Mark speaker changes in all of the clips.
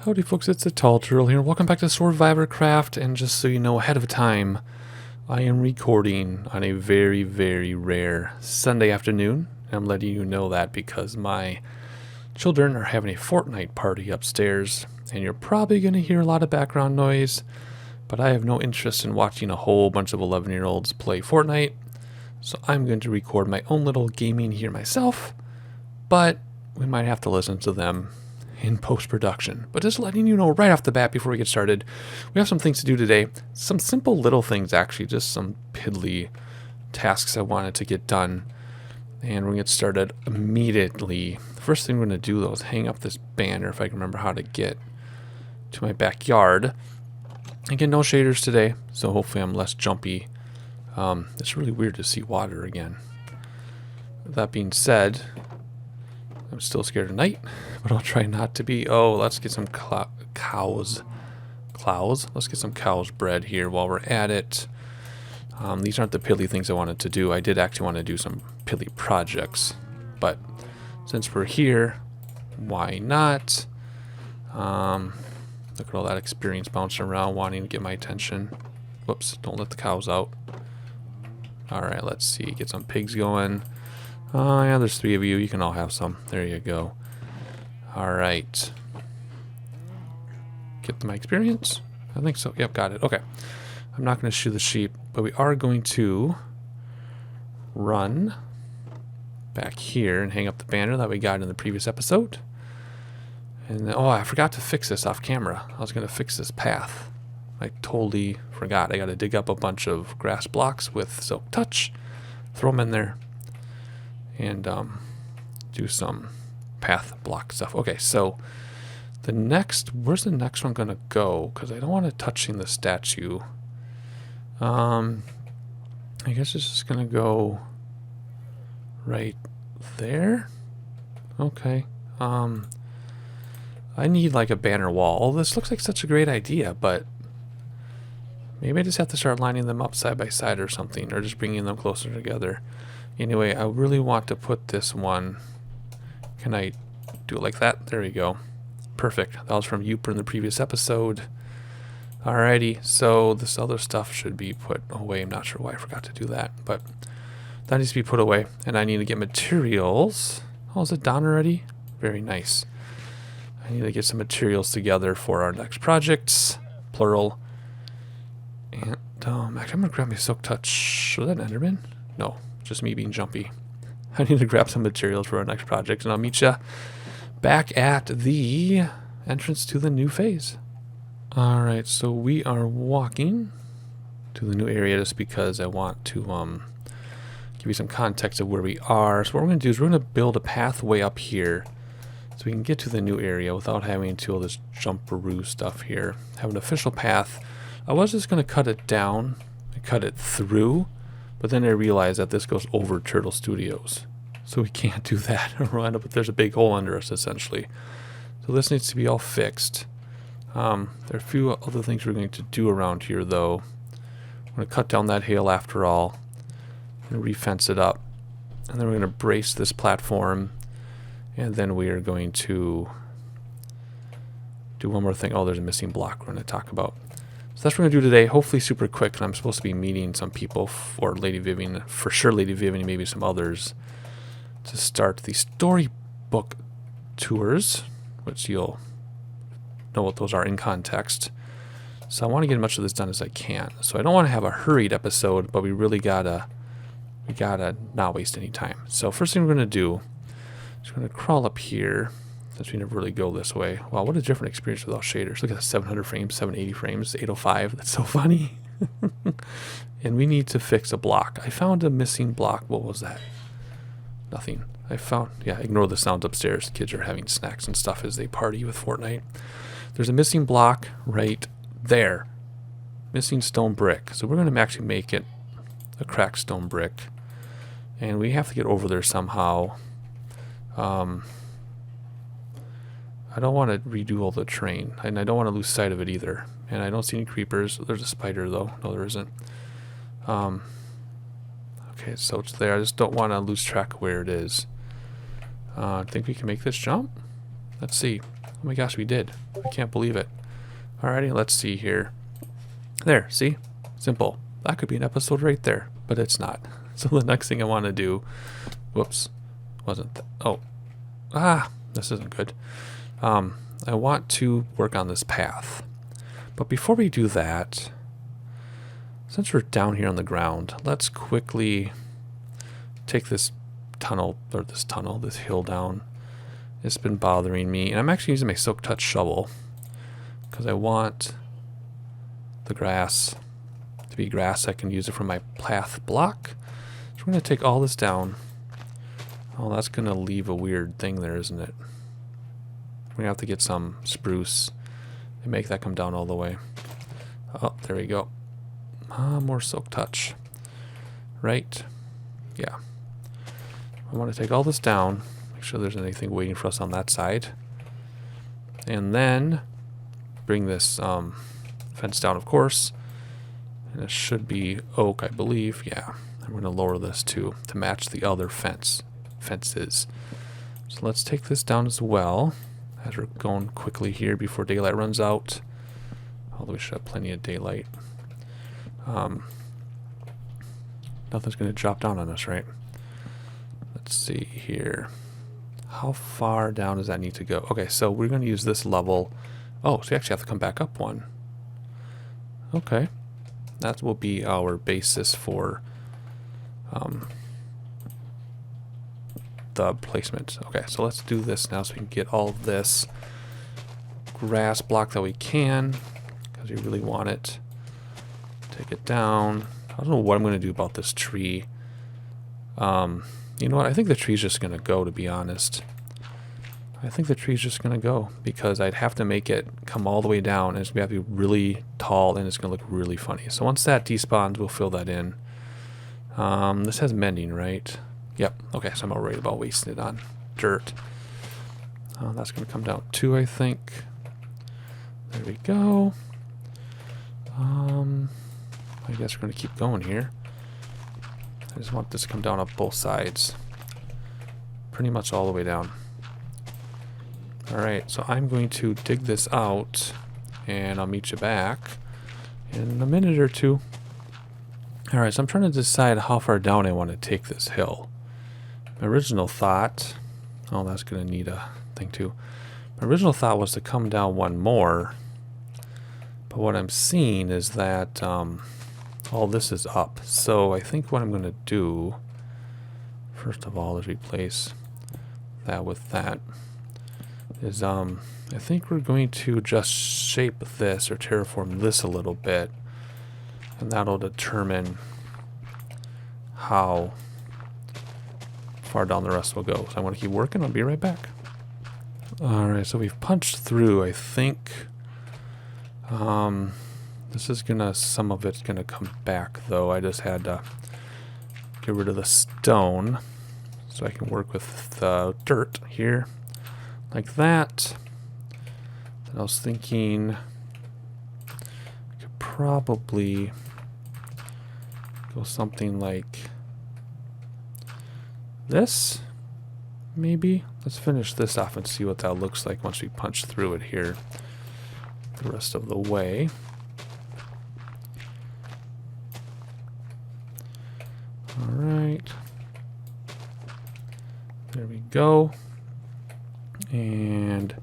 Speaker 1: Howdy folks, it's the Tall Turtle here. Welcome back to SoarvivorCraft, and just so you know ahead of time, I am recording on a very, very rare Sunday afternoon. I'm letting you know that because my children are having a Fortnite party upstairs, and you're probably going to hear a lot of background noise, but I have no interest in watching a whole bunch of 11-year-olds play Fortnite, so I'm going to record my own little gaming here myself, but we might have to listen to them in post-production. But just letting you know right off the bat before we get started, we have some things to do today. Some simple little things, actually, just some piddly tasks I wanted to get done. And we're going to get started immediately. The first thing we're going to do, though, is hang up this banner, if I can remember how to get to my backyard. Again, no shaders today, so hopefully I'm less jumpy. It's really weird to see water again. That being said, I'm still scared of night, but I'll try not to be. Oh, let's get some cows. Let's get some cows bred here while we're at it. These aren't the piddly things I wanted to do. I did actually want to do some piddly projects, but since we're here, why not? Look at all that experience bouncing around, wanting to get my attention. Whoops, don't let the cows out. Alright, let's see. Get some pigs going. Oh, yeah, there's 3 of you. You can all have some. There you go. Alright. Get my experience? I think so. Yep, got it. Okay. I'm not going to shoot the sheep, but we are going to run back here and hang up the banner that we got in the previous episode. And then, oh, I forgot to fix this off camera. I was going to fix this path. I totally forgot. I got to dig up a bunch of grass blocks with Silk Touch, throw them in there, and do some path block stuff. Okay, so the next, where's the next one going to go? Because I don't want it touching the statue. I guess it's just going to go right there. Okay. I need like a banner wall. This looks like such a great idea, but maybe I just have to start lining them up side by side or something, or just bringing them closer together. Anyway, I really want to put this one. Can I do it like that? There we go. Perfect. That was from Youper in the previous episode. Alrighty, so this other stuff should be put away. I'm not sure why I forgot to do that, but that needs to be put away. And I need to get materials. Oh, is it done already? Very nice. I need to get some materials together for our next projects, plural. And actually, I'm gonna grab my Silk Touch. Was that an Enderman? No, just me being jumpy. I need to grab some materials for our next project, and I'll meet you back at the entrance to the new phase. All right, so we are walking to the new area just because I want to give you some context of where we are. So what we're gonna do is we're gonna build a pathway up here, so we can get to the new area without having to all this jumperoo stuff here. Have an official path. I was just going to cut it down and cut it through, but then I realized that this goes over Turtle Studios. So we can't do that. We'll end up with, there's a big hole under us essentially. So this needs to be all fixed. There are a few other things we're going to do around here though. We're going to cut down that hill after all and re-fence it up. And then we're going to brace this platform. And then we are going to do one more thing. Oh, there's a missing block we're going to talk about. So that's what we're going to do today. Hopefully super quick. And I'm supposed to be meeting some people, for Lady Vivian, for sure Lady Vivian, maybe some others, to start the storybook tours, which you'll know what those are in context. So I want to get as much of this done as I can. So I don't want to have a hurried episode, but we really gotta not waste any time. So first thing we're going to do, just going to crawl up here, since we never really go this way. Wow, what a different experience without shaders. Look at that, 700 frames, 780 frames, 805. That's so funny. And we need to fix a block. I found a missing block. What was that? Nothing. I found, yeah, ignore the sounds upstairs. Kids are having snacks and stuff as they party with Fortnite. There's a missing block right there. Missing stone brick. So we're going to actually make it a cracked stone brick. And we have to get over there somehow. I don't want to redo all the terrain, and I don't want to lose sight of it either. And I don't see any creepers. There's a spider though. No, there isn't. Okay, so it's there. I just don't want to lose track of where it is. I think we can make this jump. Let's see. Oh my gosh, we did. I can't believe it. Alrighty, let's see here. There, see? Simple. That could be an episode right there, but it's not. So the next thing I want to do, whoops, wasn't that, oh, this isn't good. I want to work on this path. But before we do that, since we're down here on the ground, let's quickly take this tunnel, this hill down. It's been bothering me, and I'm actually using my Silk Touch shovel because I want the grass to be grass. I can use it for my path block. So we're going to take all this down. Oh, that's going to leave a weird thing there, isn't it? We're going to have to get some spruce and make that come down all the way. Oh, there we go. More Silk Touch. Right? Yeah. I want to take all this down. Make sure there's anything waiting for us on that side. And then bring this fence down, of course. And it should be oak, I believe. Yeah. I'm going to lower this too to match the other fences. So let's take this down as well, as we're going quickly here before daylight runs out. Although we should have plenty of daylight. Nothing's going to drop down on us, right? Let's see here. How far down does that need to go? Okay, so we're going to use this level. Oh, so we actually have to come back up one. Okay. That will be our basis for the placement. Okay, so let's do this now so we can get all of this grass block that we can, because we really want it. Take it down. I don't know what I'm going to do about this tree. You know what? I think the tree's just going to go, to be honest. I think the tree's just going to go because I'd have to make it come all the way down, and it's going to have to be really tall, and it's going to look really funny. So once that despawns, we'll fill that in. This has mending, right? Yep. Okay, so I'm not worried about wasting it on dirt. That's going to come down too, I think. There we go. I guess we're going to keep going here. I just want this to come down up both sides. Pretty much all the way down. Alright, so I'm going to dig this out, and I'll meet you back in a minute or two. Alright, so I'm trying to decide how far down I want to take this hill. My original thought... Oh, that's going to need a thing too. My original thought was to come down one more. But what I'm seeing is that all this is up. So I think what I'm going to do, first of all, is replace that with that. Is I think we're going to just shape this or terraform this a little bit, and that'll determine how far down the rest will go. So I want to keep working. I'll be right back. Alright, so we've punched through, I think. This is gonna, some of it's gonna come back though. I just had to get rid of the stone so I can work with the dirt here like that. Then I was thinking I could probably go something like this, maybe. Let's finish this off and see what that looks like once we punch through it here the rest of the way. Alright. There we go. And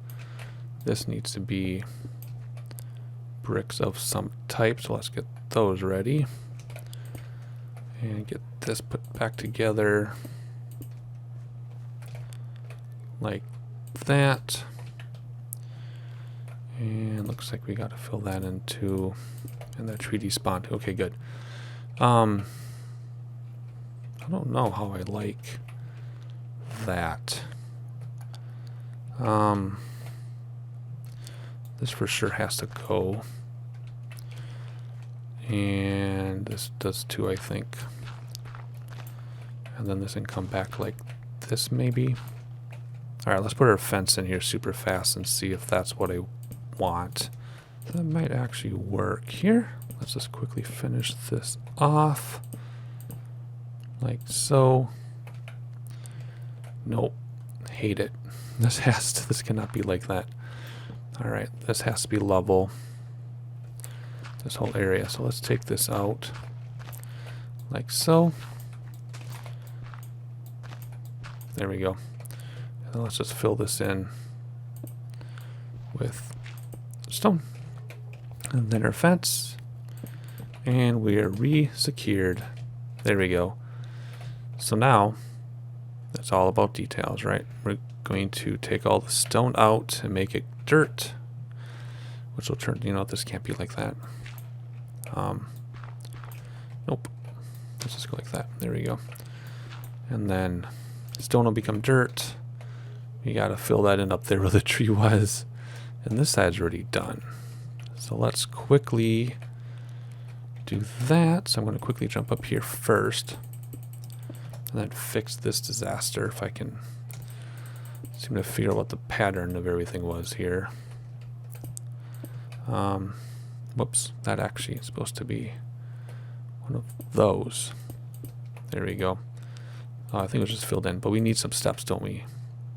Speaker 1: this needs to be bricks of some type, so let's get those ready. And get this put back together like that. And looks like we got to fill that in too. And that tree despawned. Okay, good. I don't know how I like that. This for sure has to go. And this does too, I think. And then this can come back like this, maybe. Alright, let's put our fence in here super fast and see if that's what I want. That might actually work here. Let's just quickly finish this off. Like so. Nope. Hate it. This cannot be like that. Alright, this has to be level. This whole area. So let's take this out like so. There we go. And let's just fill this in with stone. And then our fence. And we are re-secured. There we go. So now, it's all about details, right? We're going to take all the stone out and make it dirt. Which will turn, you know, this can't be like that. Nope. Let's just go like that. There we go. And then stone will become dirt. You gotta fill that in up there where the tree was. And this side's already done. So let's quickly do that. So I'm gonna quickly jump up here first. And then fix this disaster if I can seem to figure out what the pattern of everything was here. Whoops, that actually is supposed to be one of those. There we go. Oh, I think it was just filled in, but we need some steps, don't we?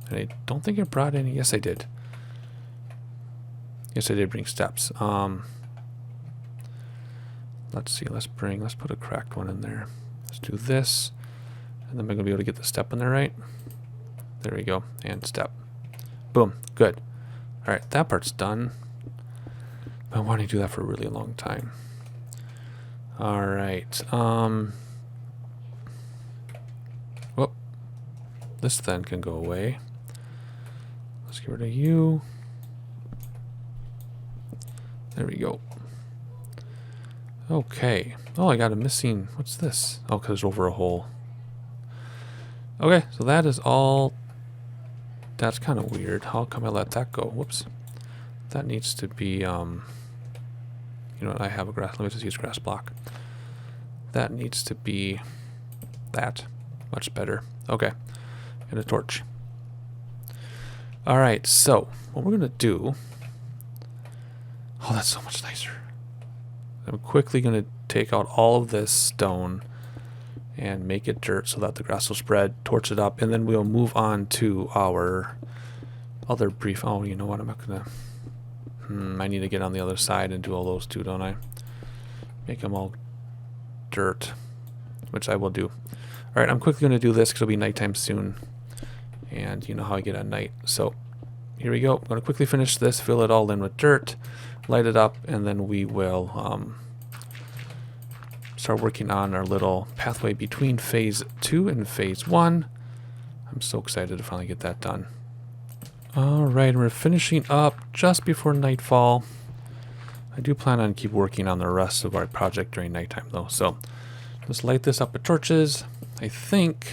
Speaker 1: And I don't think I brought any. Yes, I did. Yes, I did bring steps. Let's see. Let's put a cracked one in there. Let's do this, and then we're gonna be able to get the step in there, right? There we go. And step. Boom. Good. All right, that part's done. I want to do that for a really long time. All right. Whoop. This then can go away. Let's get rid of you. There we go. Okay. Oh, I got a missing. What's this? Oh, because it's over a hole. Okay, so that is all. That's kind of weird. How come I let that go? Whoops. That needs to be, you know what, I have a grass, let me just use grass block. That needs to be that. Much better. Okay. And a torch. Alright, so what we're going to do. Oh, that's so much nicer. I'm quickly going to take out all of this stone and make it dirt so that the grass will spread, torch it up, and then we'll move on to our other brief. Oh, you know what? I'm not going to. I need to get on the other side and do all those too, don't I? Make them all dirt, which I will do. All right, I'm quickly going to do this because it'll be nighttime soon. And you know how I get at night. So here we go. I'm going to quickly finish this, fill it all in with dirt, light it up, and then we will start working on our little pathway between phase 2 and phase 1. I'm so excited to finally get that done. Alright, we're finishing up just before nightfall. I do plan on keep working on the rest of our project during nighttime though. So let's light this up with torches. I think,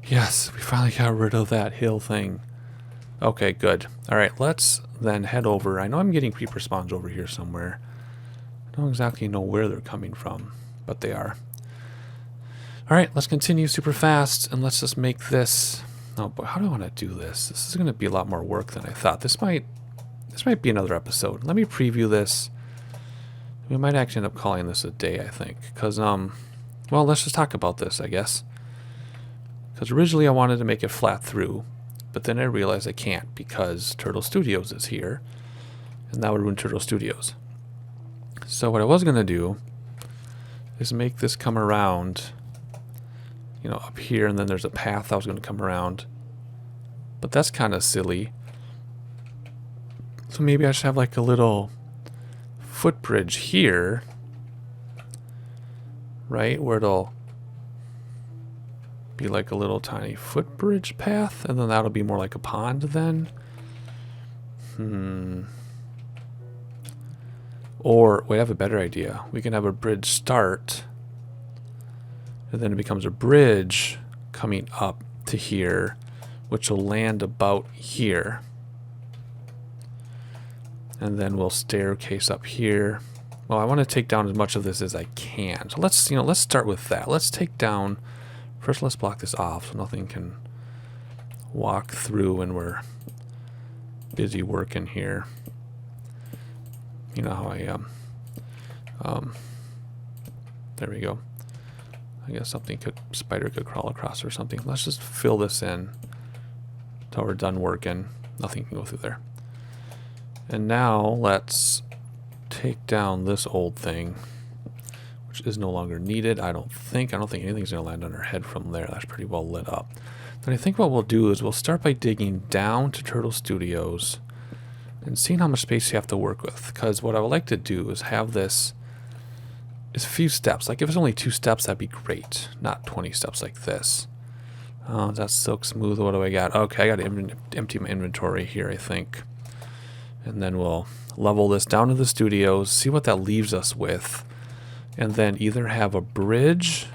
Speaker 1: yes, we finally got rid of that hill thing. Okay, good. Alright, let's then head over. I know I'm getting creeper spawns over here somewhere. I don't exactly know where they're coming from, but they are. Alright, let's continue super fast and let's just make this. Oh boy, how do I want to do this? This is going to be a lot more work than I thought. This might be another episode. Let me preview this. We might actually end up calling this a day, I think. Because, well, let's just talk about this, I guess. Because originally I wanted to make it flat through. But then I realized I can't because Turtle Studios is here. And that would ruin Turtle Studios. So what I was going to do is make this come around, you know, up here, and then there's a path I was going to come around. But that's kind of silly. So maybe I should have like a little footbridge here, right, where it'll be like a little tiny footbridge path, and then that'll be more like a pond then. Or wait, I have a better idea. We can have a bridge start, and then it becomes a bridge coming up to here, which will land about here. And then we'll staircase up here. Well, I want to take down as much of this as I can. So let's start with that. Let's take down, first let's block this off so nothing can walk through when we're busy working here. You know how I, there we go. I guess spider could crawl across or something. Let's just fill this in until we're done working. Nothing can go through there. And now let's take down this old thing, which is no longer needed. I don't think anything's going to land on our head from there. That's pretty well lit up. But I think what we'll do is we'll start by digging down to Turtle Studios and seeing how much space you have to work with. Because what I would like to do is have this is a few steps. Like if it's only 2 steps, that'd be great. Not 20 steps like this. Oh, that's silk smooth. What do I got? Okay, I got to empty my inventory here, I think. And then we'll level this down to the studios, see what that leaves us with. And then either have a bridge,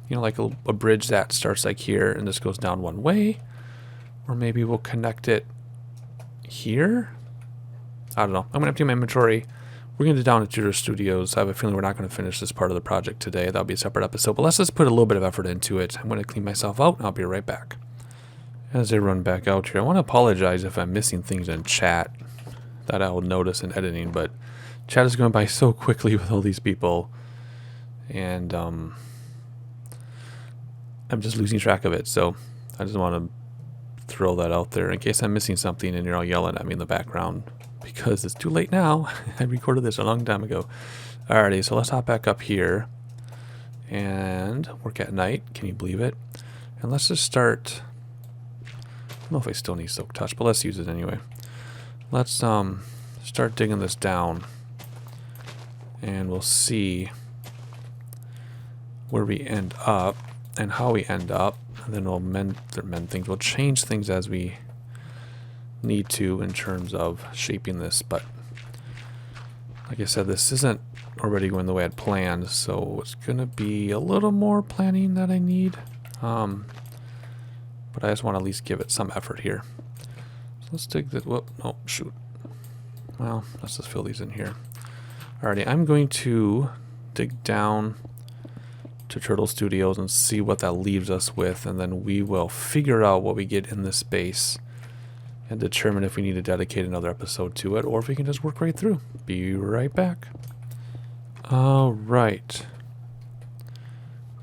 Speaker 1: you know, like a bridge that starts like here and this goes down one way. Or maybe we'll connect it here. I don't know. I'm going to empty my inventory. We're going to down to Turtle Studios. I have a feeling we're not going to finish this part of the project today. That'll be a separate episode. But let's just put a little bit of effort into it. I'm going to clean myself out and I'll be right back. As I run back out here, I want to apologize if I'm missing things in chat that I will notice in editing. But chat is going by so quickly with all these people. And I'm just losing track of it. So I just want to throw that out there in case I'm missing something and you're all yelling at me in the background. Because it's too late now. I recorded this a long time ago. Alrighty, so let's hop back up here and work at night. Can you believe it? And let's just start. I don't know if I still need Silk Touch, but let's use it anyway. Let's start digging this down, and we'll see where we end up and how we end up, and then we'll mend things. We'll change things as we need to in terms of shaping this, but like I said, this isn't already going the way I'd planned, so it's gonna be a little more planning that I need, but I just want to at least give it some effort here. So let's dig this. Whoop, no, shoot. Well, let's just fill these in here. Alrighty, I'm going to dig down to Turtle Studios and see what that leaves us with, and then we will figure out what we get in this space and determine if we need to dedicate another episode to it or if we can just work right through. Be right back. All right.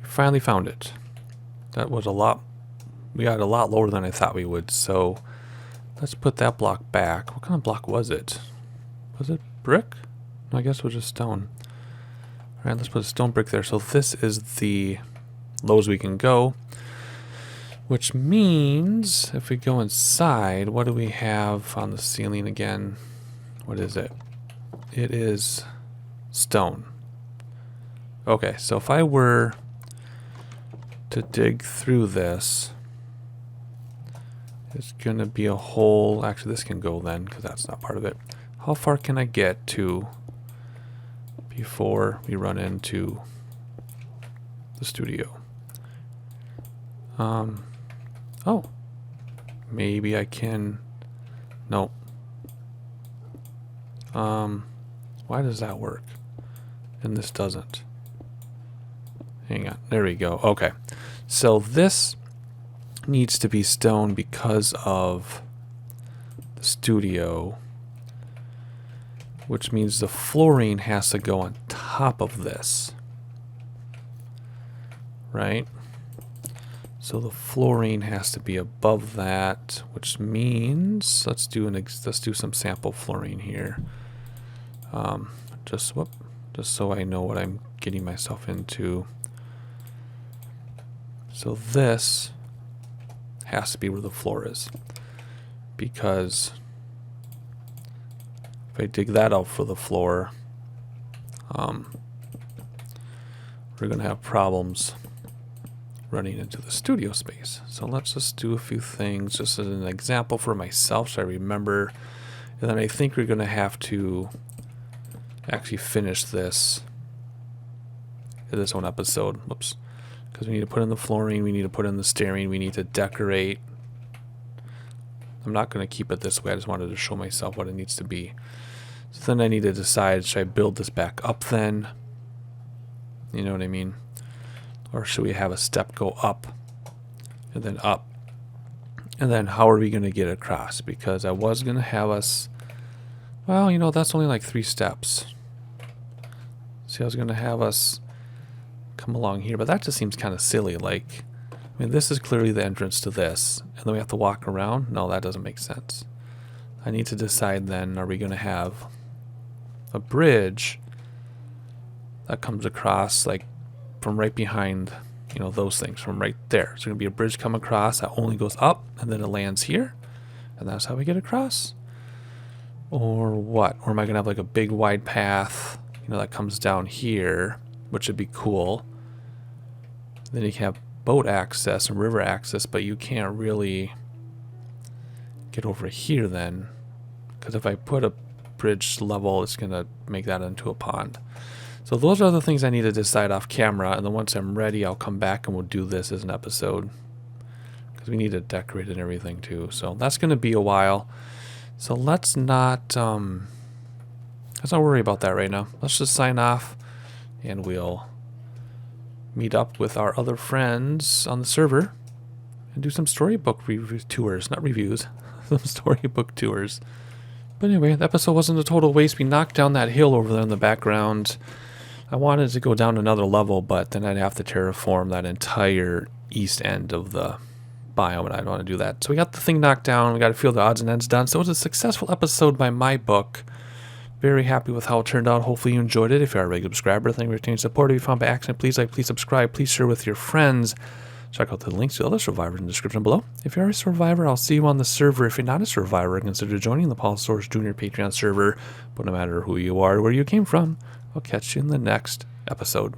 Speaker 1: We finally found it. That was a lot. We got a lot lower than I thought we would, so let's put that block back. What kind of block was it? Was it brick? No, I guess it was just stone. All right, let's put a stone brick there. So this is the lowest we can go. Which means if we go inside, what do we have on the ceiling again? What is it? It is stone. Okay, so if I were to dig through this, it's going to be a hole. Actually, this can go then because that's not part of it. How far can I get to before we run into the studio? Oh, maybe I can. No. Why does that work? And this doesn't. Hang on. There we go. Okay. So this needs to be stone because of the studio, which means the flooring has to go on top of this. Right? So the flooring has to be above that, which means let's do some sample flooring here. Just so I know what I'm getting myself into. So this has to be where the floor is, because if I dig that out for the floor, we're gonna have problems running into the studio space. So let's just do a few things just as an example for myself so I remember. And then I think we're going to have to actually finish this in this one episode. Whoops. Because we need to put in the flooring, we need to put in the stairing, we need to decorate. I'm not going to keep it this way. I just wanted to show myself what it needs to be. So then I need to decide, should I build this back up then? You know what I mean? Or should we have a step go up and then up? And then how are we going to get across? Because I was going to have us, well, you know, that's only like 3 steps. See, I was going to have us come along here, but that just seems kind of silly. Like, I mean, this is clearly the entrance to this, and then we have to walk around. No, that doesn't make sense. I need to decide then, are we going to have a bridge that comes across like from right behind, you know, those things from right there. It's going to be a bridge come across that only goes up and then it lands here. And that's how we get across. Or what? Or am I going to have like a big wide path, you know, that comes down here, which would be cool. Then you can have boat access and river access, but you can't really get over here then. Because if I put a bridge level, it's going to make that into a pond. So those are the things I need to decide off camera, and then once I'm ready, I'll come back and we'll do this as an episode. Because we need to decorate it and everything too. So that's going to be a while. So let's not worry about that right now. Let's just sign off, and we'll meet up with our other friends on the server and do some storybook tours, not reviews, some storybook tours. But anyway, the episode wasn't a total waste. We knocked down that hill over there in the background. I wanted to go down another level, but then I'd have to terraform that entire east end of the biome, and I don't want to do that. So we got the thing knocked down. We got to feel the odds and ends done. So it was a successful episode by my book. Very happy with how it turned out. Hopefully you enjoyed it. If you are a regular subscriber, thank you for retaining support. If you found by accident, please like, please subscribe, please share with your friends. Check out the links to other survivors in the description below. If you are a survivor, I'll see you on the server. If you're not a survivor, consider joining the Paul Source Jr. Patreon server. But no matter who you are or where you came from, I'll catch you in the next episode.